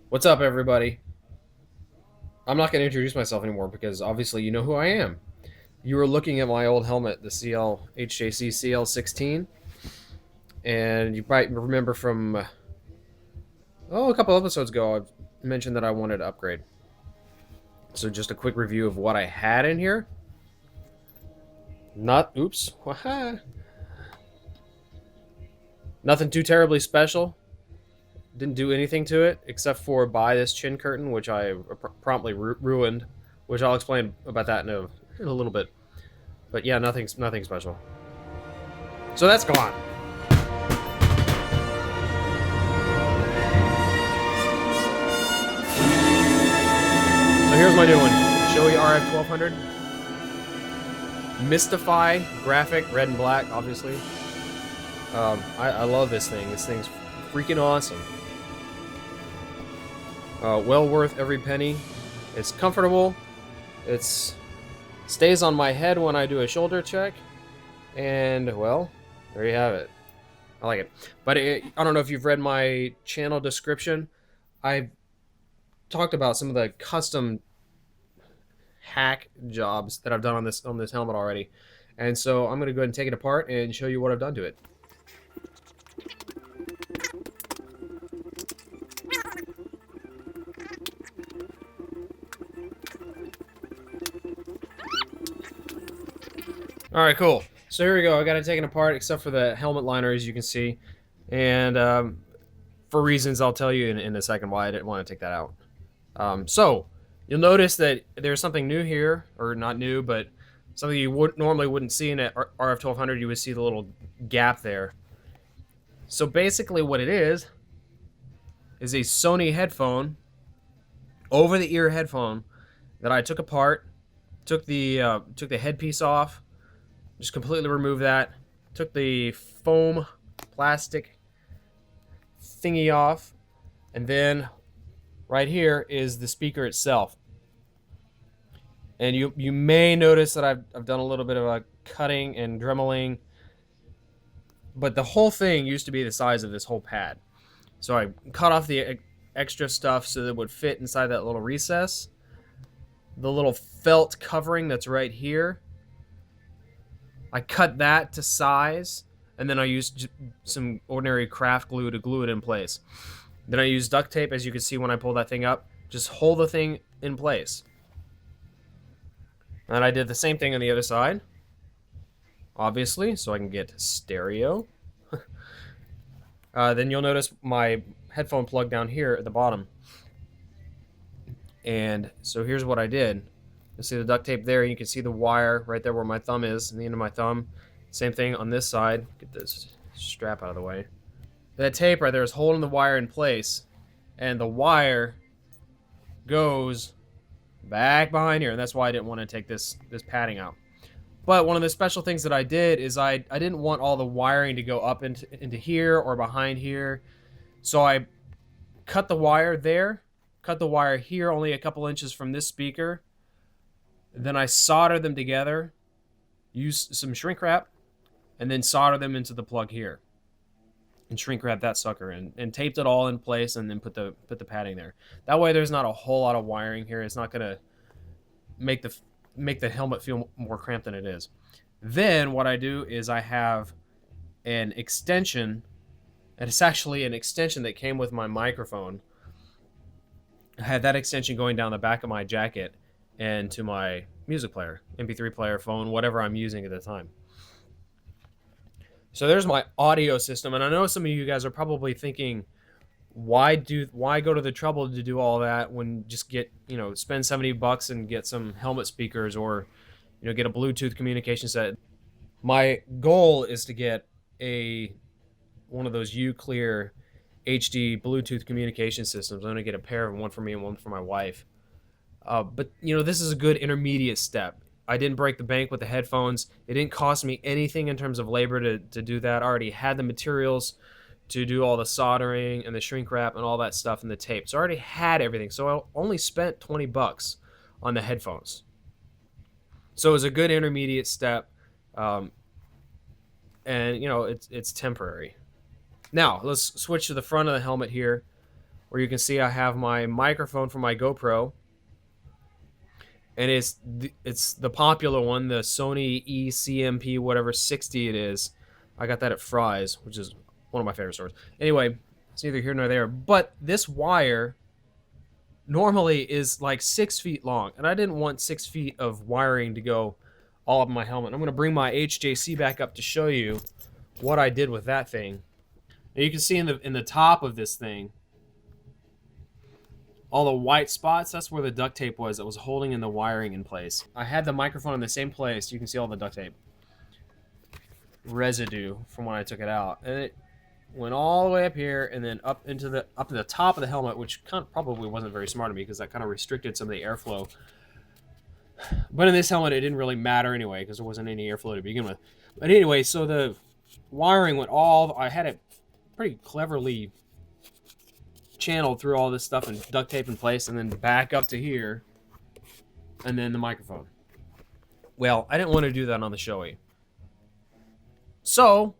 What's up, everybody? I'm not going to introduce myself anymore because obviously you know who I am. You were looking at my old helmet, the HJC CL16, and you might remember from a couple episodes ago I mentioned that I wanted to upgrade. So just a quick review of what I had in here. Nothing too terribly special. Didn't do anything to it except for buy this chin curtain, which I promptly ruined, which I'll explain about that in a little bit. But yeah, nothing special. So that's gone. So here's my new one. Shoei RF1200. Mystify graphic, red and black, obviously. I love this thing. This thing's freaking awesome. Well worth every penny. It's comfortable. It's stays on my head when I do a shoulder check. And, well, there you have it. I like it. But I don't know if you've read my channel description. I talked about some of the custom hack jobs that I've done on this helmet already. And so I'm going to go ahead and take it apart and show you what I've done to it. All right, cool. So here we go. I got it taken apart except for the helmet liner, as you can see. And for reasons I'll tell you in a second why I didn't want to take that out. So you'll notice that there's something new here, or not new, but something you normally wouldn't see in an RF1200. You would see the little gap there. So basically what it is a Sony headphone, over-the-ear headphone that I took apart, took the headpiece off, just completely removed that, took the foam plastic thingy off, and then right here is the speaker itself. And you may notice that I've done a little bit of a cutting and dremeling, but the whole thing used to be the size of this whole pad. So I cut off the extra stuff so that it would fit inside that little recess. The little felt covering that's right here, I cut that to size, and then I used some ordinary craft glue to glue it in place. Then I used duct tape, as you can see when I pull that thing up, just hold the thing in place. And I did the same thing on the other side, obviously, so I can get stereo. Then you'll notice my headphone plug down here at the bottom. And so here's what I did. You'll see the duct tape there. You can see the wire right there where my thumb is, the end of my thumb. Same thing on this side. Get this strap out of the way. That tape right there is holding the wire in place, and the wire goes back behind here, and that's why I didn't want to take this padding out. But one of the special things that I did is I didn't want all the wiring to go up into here or behind here, so I cut the wire there, cut the wire here only a couple inches from this speaker. Then I soldered them together, used some shrink wrap, and then soldered them into the plug here. And shrink wrap that sucker in, and taped it all in place, and then put the padding there. That way there's not a whole lot of wiring here. It's not gonna make the helmet feel more cramped than it is. Then what I do is I have an extension, and it's actually an extension that came with my microphone. I had that extension going down the back of my jacket and to my music player, MP3 player, phone, whatever I'm using at the time. So there's my audio system, and I know some of you guys are probably thinking, why go to the trouble to do all that when just get, spend $70 and get some helmet speakers, or get a Bluetooth communication set. My goal is to get one of those U-Clear HD Bluetooth communication systems. I'm gonna get a pair of one for me and one for my wife. But this is a good intermediate step. I didn't break the bank with the headphones. It didn't cost me anything in terms of labor to do that. I already had the materials to do all the soldering and the shrink wrap and all that stuff and the tape. So I already had everything. So I only spent $20 on the headphones. So it was a good intermediate step. And it's temporary. Now let's switch to the front of the helmet here. where you can see I have my microphone for my GoPro, and it's the popular one, the Sony ECMP whatever 60 it is. I got that at Fry's, which is one of my favorite stores. Anyway, it's neither here nor there. But this wire normally is like 6 feet long, and I didn't want 6 feet of wiring to go all up my helmet. I'm going to bring my HJC back up to show you what I did with that thing. Now you can see in the top of this thing, all the white spots, that's where the duct tape was that was holding in the wiring in place. I had the microphone in the same place. You can see all the duct tape residue from when I took it out. And it went all the way up here and then up to the top of the helmet, which probably wasn't very smart of me because that kind of restricted some of the airflow. But in this helmet, it didn't really matter anyway because there wasn't any airflow to begin with. But anyway, so the wiring went I had it pretty cleverly channeled through all this stuff and duct tape in place, and then back up to here, and then the microphone. Well, I didn't want to do that on the Shoei. So,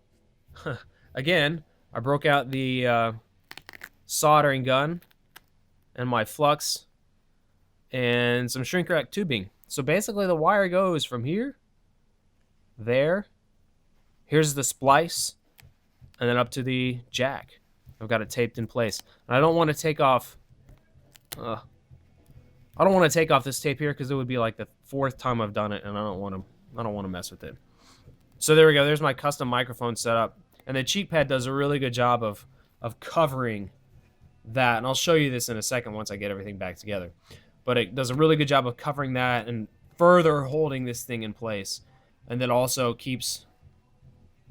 again, I broke out the soldering gun and my flux and some shrink wrap tubing. So basically the wire goes from here, there, here's the splice, and then up to the jack. I've got it taped in place. And I don't want to take off this tape here because it would be like the 4th time I've done it, and I don't want to mess with it. So there we go. There's my custom microphone setup. And the cheek pad does a really good job of covering that. And I'll show you this in a second once I get everything back together. But it does a really good job of covering that and further holding this thing in place. And then also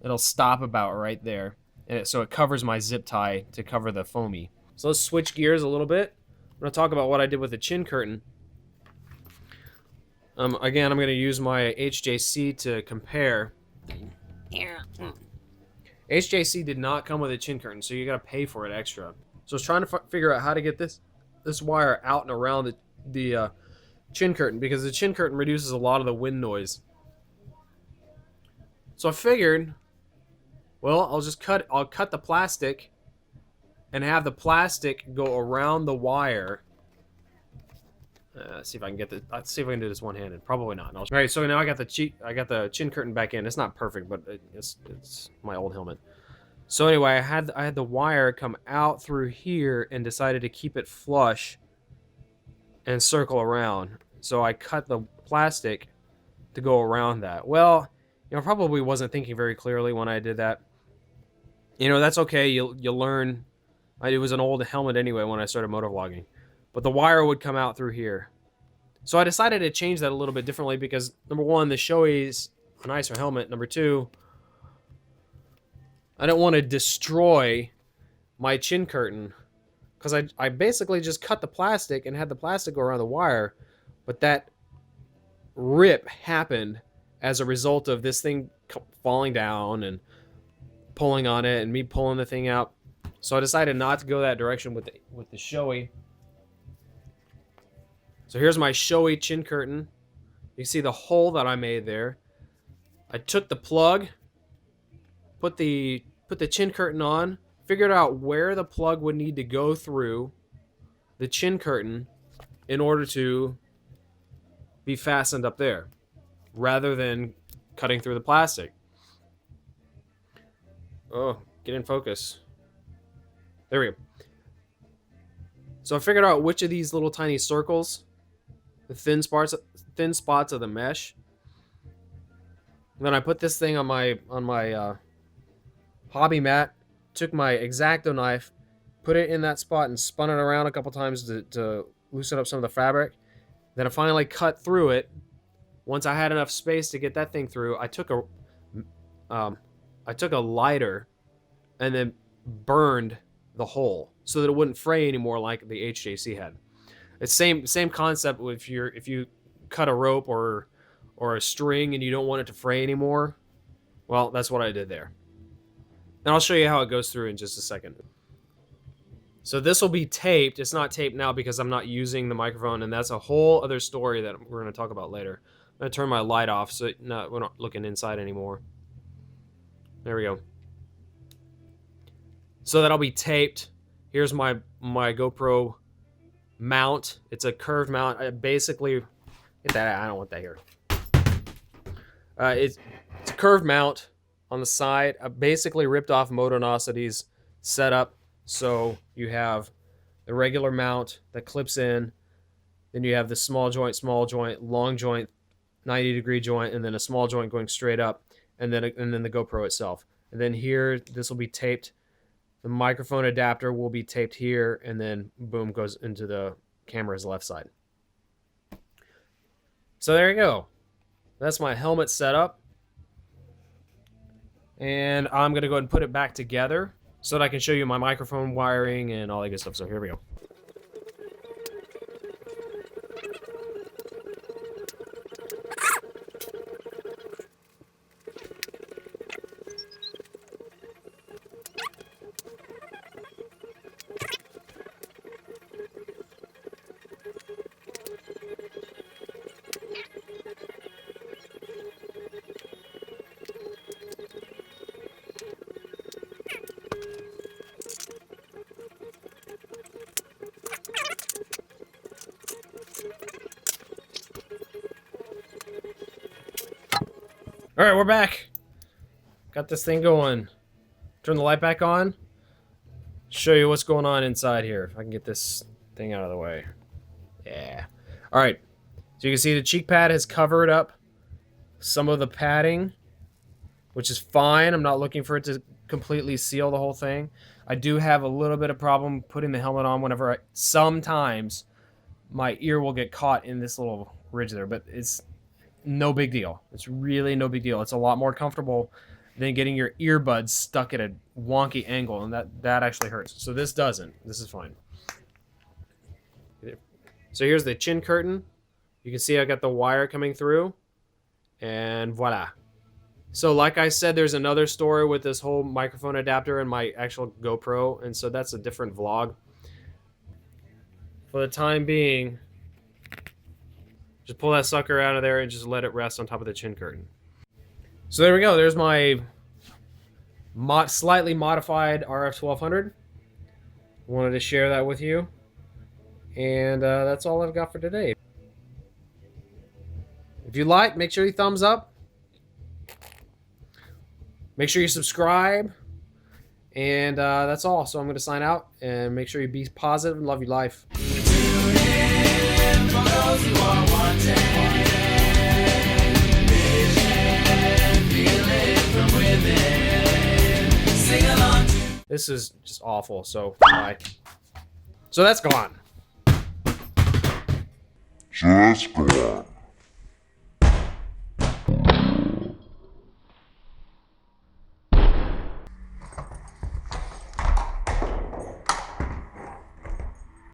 it'll stop about right there. And so it covers my zip tie to cover the foamy. So let's switch gears a little bit. I'm going to talk about what I did with the chin curtain. Again, I'm going to use my HJC to compare. HJC did not come with a chin curtain, so you got to pay for it extra. So I was trying to figure out how to get this wire out and around the chin curtain, because the chin curtain reduces a lot of the wind noise. So I figured, well, I'll cut the plastic and have the plastic go around the wire. See if I can get this. Let's see if I can do this one-handed. Probably not. All right, so now I got the chin curtain back in. It's not perfect, but it's my old helmet. So anyway, I had the wire come out through here and decided to keep it flush and circle around. So I cut the plastic to go around that. Well, I probably wasn't thinking very clearly when I did that. That's okay. You'll learn. It was an old helmet anyway when I started motovlogging. But the wire would come out through here. So I decided to change that a little bit differently because, number one, the Shoei's a nicer helmet. Number two, I don't want to destroy my chin curtain because I basically just cut the plastic and had the plastic go around the wire. But that rip happened as a result of this thing falling down and pulling on it and me pulling the thing out. So I decided not to go that direction with the Shoei. So here's my Shoei chin curtain. You see the hole that I made there. I took the plug, put the chin curtain on, figured out where the plug would need to go through the chin curtain in order to be fastened up there, rather than cutting through the plastic. Oh, get in focus. There we go. So I figured out which of these little tiny circles, the thin spots of the mesh. And then I put this thing on my hobby mat, took my X-Acto knife, put it in that spot and spun it around a couple times to loosen up some of the fabric. Then I finally cut through it. Once I had enough space to get that thing through, I took a lighter and then burned the hole so that it wouldn't fray anymore like the HJC had. It's same concept if you cut a rope or a string and you don't want it to fray anymore. Well, that's what I did there. And I'll show you how it goes through in just a second. So this will be taped. It's not taped now because I'm not using the microphone, and that's a whole other story that we're going to talk about later. I'm going to turn my light off so we're not looking inside anymore. There we go. So that'll be taped. Here's my my GoPro mount. It's a curved mount. I basically, get that. I don't want that here. It's a curved mount on the side. I basically ripped off Motonosity's setup. So you have the regular mount that clips in. Then you have the small joint, long joint, 90-degree joint, and then a small joint going straight up, and then the GoPro itself. And then here, this will be taped. The microphone adapter will be taped here, and then boom, goes into the camera's left side. So there you go. That's my helmet setup. And I'm going to go ahead and put it back together so that I can show you my microphone wiring and all that good stuff. So here we go. All right, we're back. Got this thing going. Turn the light back on. Show you what's going on inside here. If I can get this thing out of the way. Yeah. All right. So you can see the cheek pad has covered up some of the padding, which is fine. I'm not looking for it to completely seal the whole thing. I do have a little bit of problem putting the helmet on whenever sometimes my ear will get caught in this little ridge there, but it's no big deal. It's really no big deal. It's a lot more comfortable than getting your earbuds stuck at a wonky angle, and that actually hurts. So this doesn't. This is fine. So here's the chin curtain. You can see I got the wire coming through, and voila. So like I said, there's another story with this whole microphone adapter and my actual GoPro, and so that's a different vlog. For the time being, just pull that sucker out of there and just let it rest on top of the chin curtain. So there we go. There's my slightly modified RF-1200. Wanted to share that with you. And that's all I've got for today. If you like, make sure you thumbs up. Make sure you subscribe. And that's all. So I'm going to sign out. And make sure you be positive and love your life. For those who are wanted, vision, feel it from within. Sing along to... This is just awful, so bye. So that's gone. So that's gone.